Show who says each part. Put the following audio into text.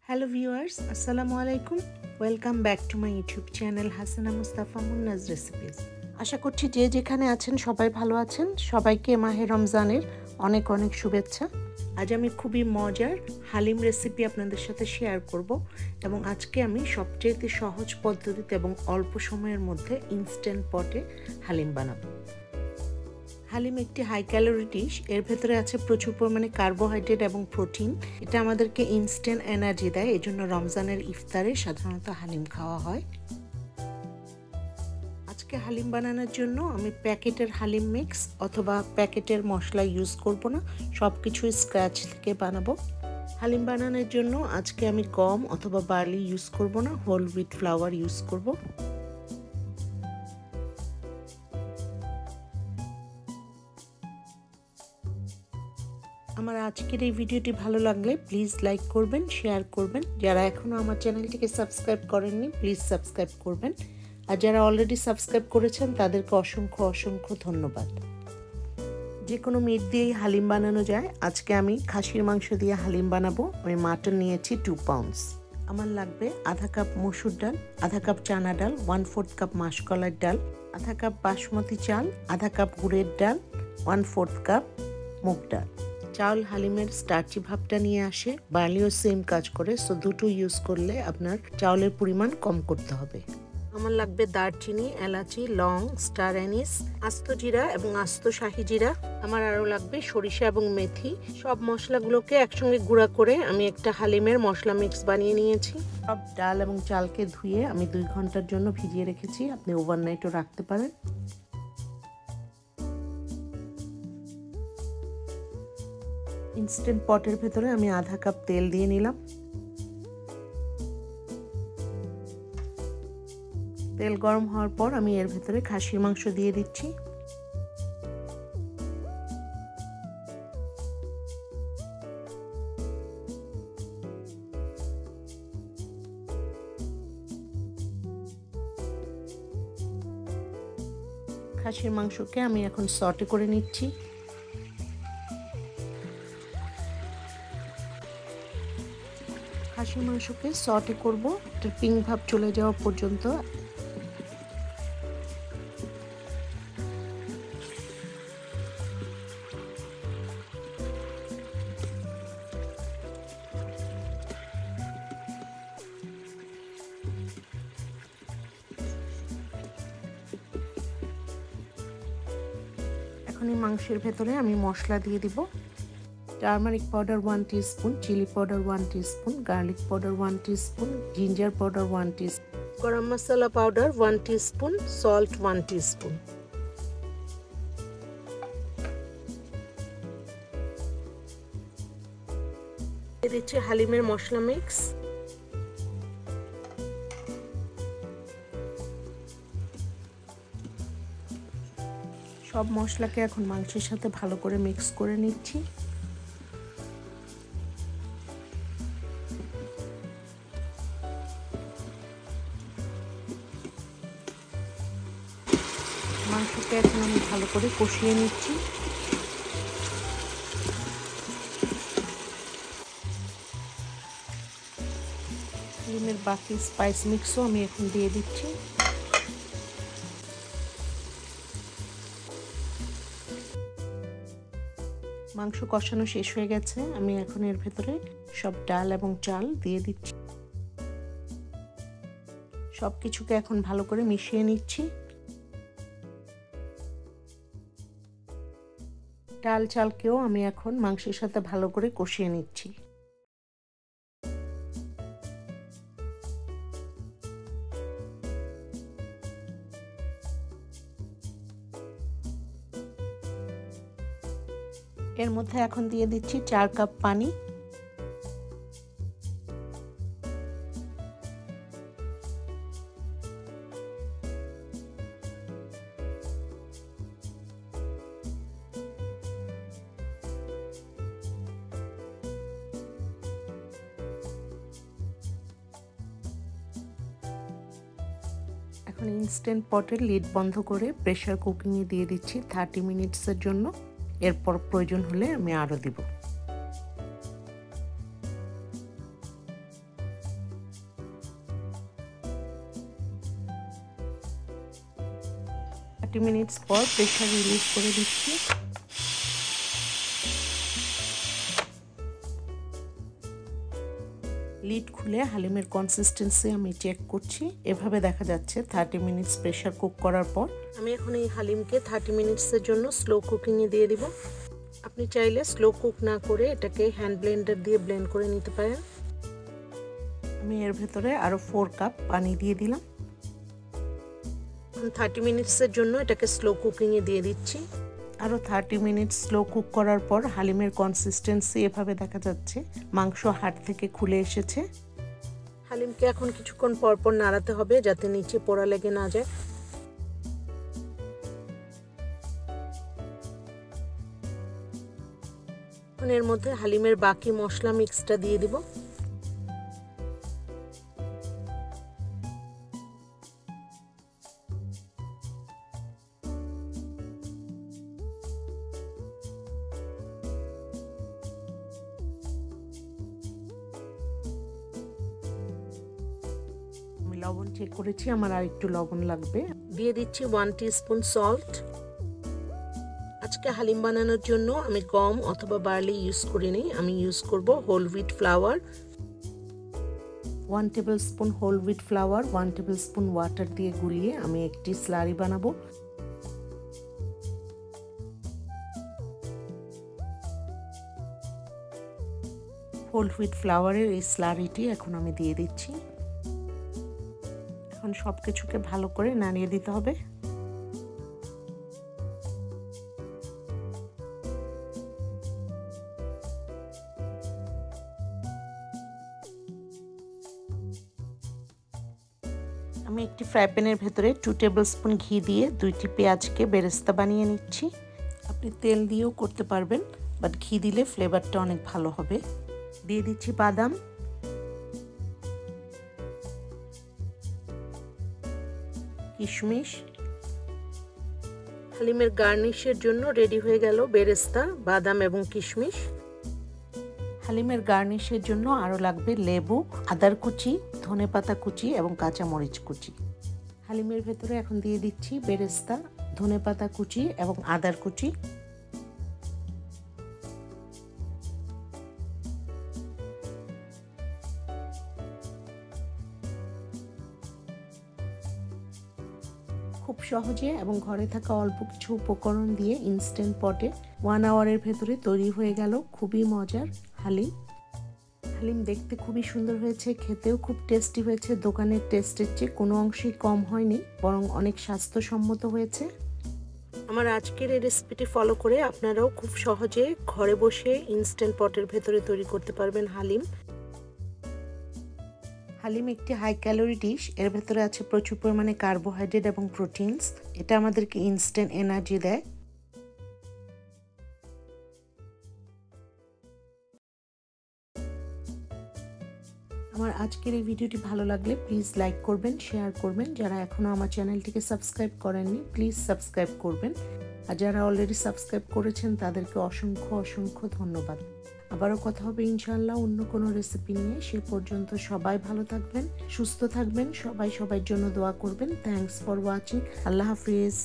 Speaker 1: Hello viewers, Assalamu alaikum. Welcome back to my YouTube channel Hasana Mustafa Munna's Recipes. আশা করছি যে যেখানে আছেন সবাই ভালো আছেন। সবাইকে মাহে রমজানের অনেক অনেক শুভেচ্ছা। আজ আমি খুবই মজার হালিম রেসিপি আপনাদের সাথে শেয়ার করব এবং আজকে আমি সবচেয়ে সহজ পদ্ধতিতে এবং অল্প সময়ের মধ্যে ইনস্ট্যান্ট পটে হালিম বানাবো। হালিম একটি হাই ক্যালোরি ডিশ। এর ভেতরে আছে প্রচুর পরিমাণে কার্বোহাইড্রেট এবং প্রোটিন। এটা আমাদেরকে ইনস্ট্যান্ট এনার্জি দেয়। এজন্য রমজানের ইফতারে সাধারণত হালিম খাওয়া হয়। আজকে হালিম বানানোর জন্য আমি প্যাকেটের হালিম মিক্স অথবা প্যাকেটের মশলা ইউজ করব না, সব কিছু স্ক্র্যাচ থেকে বানাবো। হালিম বানানোর জন্য আজকে আমি গম অথবা বার্লি ইউজ করব না, হোল হুইট ফ্লাওয়ার ইউজ করব। আমার আজকের এই ভিডিওটি ভালো লাগলে প্লিজ লাইক করবেন, শেয়ার করবেন। যারা এখনও আমার চ্যানেলটিকে সাবস্ক্রাইব করেননি প্লিজ সাবস্ক্রাইব করবেন, আর যারা অলরেডি সাবস্ক্রাইব করেছেন তাদেরকে অসংখ্য অসংখ্য ধন্যবাদ। যে কোনো মিট দিয়েই হালিম বানানো যায়। আজকে আমি খাসির মাংস দিয়ে হালিম বানাবো। আমি মাটন নিয়েছি 2 পাউন্ডস। আমার লাগবে আধা কাপ মসুর ডাল, আধা কাপ চানা ডাল, 1/4 কাপ মাশকলাইয়ের ডাল, আধা কাপ বাসমতি চাল, আধা কাপ গুড়ের ডাল, 1/4 কাপ মুগ ডাল। চাউল হালিমের স্টার্চি ভাবটা নিয়ে আসে, বার্লিও সেম কাজ করে, সো দুটো ইউজ করলে আপনার চাউলের পরিমাণ কম করতে হবে। আমার লাগবে দারচিনি, এলাচি, লং, স্টার অ্যানিস, আস্ত জিরা এবং আস্ত শাহি জিরা। আমার আরও লাগবে সরিষা এবং মেথি। সব মশলাগুলোকে একসঙ্গে গুঁড়া করে আমি একটা হালিমের মশলা মিক্স বানিয়ে নিয়েছি। সব ডাল এবং চালকে ধুয়ে আমি 2 ঘন্টার জন্য ভিজিয়ে রেখেছি। আপনি ওভারনাইটও রাখতে পারেন। ইনস্ট্যান্ট পটের ভেতরে আমি আধা কাপ তেল দিয়ে নিলাম। তেল গরম হওয়ার পর আমি এর ভেতরে খাসির মাংস দিয়ে দিচ্ছি। খাসির মাংসকে আমি এখন সটে করে নিচ্ছি। খাসির মাংসকে সটে করব, এটার পিঙ্ক ভাব চলে যাওয়া পর্যন্ত। এখন এই মাংসের ভেতরে আমি মশলা দিয়ে দিব। Turmeric powder 1 teaspoon, chilli powder 1 teaspoon, garlic powder 1 teaspoon, ginger powder 1 teaspoon, garam masala powder 1 teaspoon, salt 1 teaspoon. দিয়ে দিচ্ছি হালিমের মশলা মিক্স। সব মশলাকে এখন মাংসের সাথে ভালো করে মিক্স করে নিচ্ছি। মাংসকে এখন আমি ভালো করে কষিয়ে নিচ্ছি। হালিমের বাকি স্পাইস মিক্সও আমি এখন দিয়ে দিচ্ছি। মাংস কষানো শেষ হয়ে গেছে। আমি এখন এর ভেতরে সব ডাল এবং চাল দিয়ে দিচ্ছি। সব কিছুকে এখন ভালো করে মিশিয়ে নিচ্ছি। ডাল চালকেও আমি এখন মাংসের সাথে ভালো করে কষিয়ে নিচ্ছি। এর মধ্যে এখন দিয়ে দিচ্ছি 4 কাপ পানি। এখন ইনস্ট্যান্ট পটের লিড বন্ধ করে প্রেসার কুকিংয়ে দিয়ে দিচ্ছি 30 মিনিটসের জন্য। এরপর প্রয়োজন হলে আমি আরও দিব। 30 মিনিটস পর প্রেসার রিলিজ করে দিচ্ছি। লিড খুলে হালিমের কনসিস্টেন্সি আমি চেক করছি। এভাবে দেখা যাচ্ছে 30 মিনিটস প্রেসার কুক করার পর। আমি এখন এই হালিমকে 30 মিনিটসের জন্য স্লো কুকিংয়ে দিয়ে দিব। আপনি চাইলে স্লো কুক না করে এটাকে হ্যান্ড ব্লেন্ডার দিয়ে ব্লেন্ড করে নিতে পারেন। আমি এর ভেতরে আরও 4 কাপ পানি দিয়ে দিলাম। 30 মিনিটসের জন্য এটাকে স্লো কুকিংয়ে দিয়ে দিচ্ছি। আরও 30 মিনিটস স্লো কুক করার পর হালিমের কনসিস্টেন্সি এভাবে দেখা যাচ্ছে, মাংস হাড় থেকে খুলে এসেছে। হালিমকে এখন কিছুক্ষণ পর পর নাড়াতে হবে যাতে নিচে পোড়া লেগে না যায়। এখন এর মধ্যে হালিমের বাকি মশলা মিক্সটা দিয়ে দিব। লবণ চেক করেছি, আমার আর একটু লবণ লাগবে। দিয়ে দিচ্ছি 1 টিস্পুন সল্ট। আজকে হালিম বানানোর জন্য আমি গম অথবা বার্লি ইউজ করিনি, আমি ইউজ করব whole wheat flour. 1 tablespoon whole wheat flour 1 tablespoon water দিয়ে গুলিয়ে আমি একটি স্লারি বানাবো। হোল হুইট ফ্লাওয়ারের এই স্লারিটি এখন আমি দিয়ে দিচ্ছি। এখন সবকিছুকে ভালো করে নাড়িয়ে দিতে হবে। আমি একটি ফ্রাই প্যানের ভেতরে 2 টেবিলস্পুন ঘি দিয়ে 2টি পেঁয়াজকে বেরেস্তা বানিয়ে নিচ্ছি। আপনি তেল দিয়েও করতে পারবেন, বাট ঘি দিলে ফ্লেভারটা অনেক ভালো হবে। দিয়ে দিচ্ছি বাদাম, কিশমিশ। হালিমের গার্নিশের জন্য রেডি হয়ে গেল বেরেস্তা, বাদাম এবং কিশমিশ। হালিমের গার্নিশের জন্য আরও লাগবে লেবু, আদার কুচি, ধনেপাতা কুচি এবং কাঁচামরিচ কুচি। হালিমের ভেতরে এখন দিয়ে দিচ্ছি বেরেস্তা, ধনেপাতা কুচি এবং আদার কুচি। খুব সহজে এবং ঘরে থাকা অল্প কিছু উপকরণ দিয়ে ইনস্ট্যান্ট পটে 1 আওয়ারের ভেতরে তৈরি হয়ে গেল খুবই মজার হালিম। হালিম দেখতে খুবই সুন্দর হয়েছে, খেতেও খুব টেস্টি হয়েছে। দোকানের টেস্টের চেয়ে কোনো অংশেই কম হয়নি, বরং অনেক স্বাস্থ্যসম্মত হয়েছে। আমার আজকের এই রেসিপিটি ফলো করে আপনারাও খুব সহজে ঘরে বসে ইনস্ট্যান্ট পটের ভেতরে তৈরি করতে পারবেন হালিম। হালিম একটি হাই ক্যালোরি ডিশ, এর ভেতরে আছে প্রচুর পরিমাণে কার্বোহাইড্রেট এবং প্রোটিনস। এটা আমাদেরকে ইনস্ট্যান্ট এনার্জি দেয়। আমার আজকের এই ভিডিওটি ভালো লাগলে প্লিজ লাইক করবেন, শেয়ার করবেন। যারা এখনও আমার চ্যানেলটিকে সাবস্ক্রাইব করেননি প্লিজ সাবস্ক্রাইব করবেন, আর যারা অলরেডি সাবস্ক্রাইব করেছেন তাদেরকে অসংখ্য অসংখ্য ধন্যবাদ। আবারও কথা হবে ইনশাআল্লাহ অন্য কোনো রেসিপি নিয়ে। সে পর্যন্ত সবাই ভালো থাকবেন, সুস্থ থাকবেন, সবাই সবার জন্য দোয়া করবেন। Thanks for watching. Allah Hafiz.